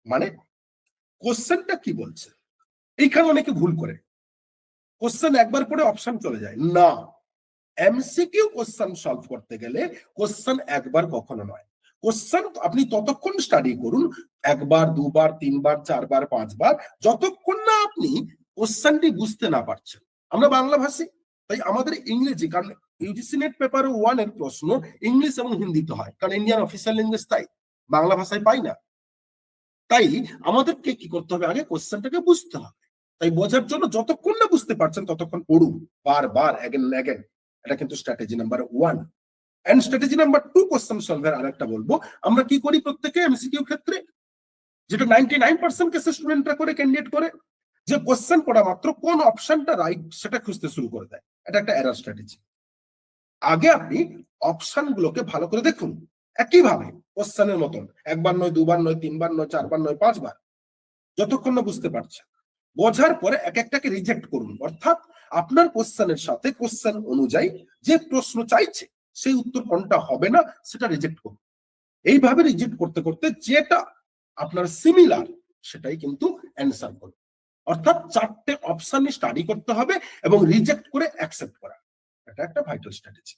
মানে কোশ্চেনটা কি বলছে, এইখানে অনেকে ভুল করে, কোশ্চেন একবার পড়ে অপশন চলে যায় না। এমসিকিউ কোশ্চেন সলভ করতে গেলে কোশ্চেন একবার কখনো নয়, কোশ্চেন আপনি ততক্ষণ স্টাডি করুন, একবার, দুবার, তিনবার, চারবার, পাঁচবার, যতক্ষণ না আপনি কোশ্চেনটি বুঝতে না পারছেন। আমরা বাংলা ভাষী, তাই আমাদের ইংরেজি, কারণ ইউজিসি নেট পেপার 1 এর প্রশ্ন ইংলিশ এবং হিন্দিতে হয়, কারণ ইন্ডিয়ান অফিসিয়াল ল্যাঙ্গুয়েজ, তাই বাংলা ভাষায় পাই না। তাই আমাদেরকে কি করতে হবে, আগে কোশ্চেনটাকে বুঝতে হবে। তাই বোঝার জন্য যতক্ষণ না বুঝতে পারছেন ততক্ষণ পড়ুন বারবার, অ্যাগেন অ্যাগেন। এটা কিন্তু strategy number 1। And strategy number 2 question সলভের আরেকটা বলবো, আমরা কি করি প্রত্যেকে এমসিকিউ ক্ষেত্রে, যেটা 99% কেসে স্টুডেন্টরা করে, ক্যান্ডিডেট করে, যে কোশ্চেন পড়া মাত্র কোন অপশনটা রাইট সেটা খুঁজতে শুরু করে দেয়। এটা একটা এরর স্ট্র্যাটেজি। আগে আপনি অপশন গুলোকে ভালো করে দেখুন, একইভাবে কোশ্চেনের মতন, একবার নয়, দুবার নয়, তিনবার নয়, চারবার নয়, পাঁচবার, যতক্ষণ না বুঝতে পারছেন। বোঝার পরে এক একটাকে রিজেক্ট করুন, অর্থাৎ আপনার কোশ্চেনের সাথে কোশ্চেন অনুযায়ী যে প্রশ্ন চাইছে সেই উত্তর কোনটা হবে না সেটা রিজেক্ট করুন। এইভাবে রিজেক্ট করতে করতে যেটা আপনার সিমিলার সেটাই কিন্তু অ্যান্সার করুন। অর্থাৎ 4টে অপশন স্টাডি করতে হবে এবং রিজেক্ট করে অ্যাকসেপ্ট করা, এটা একটা ভাইটাল স্ট্র্যাটেজি।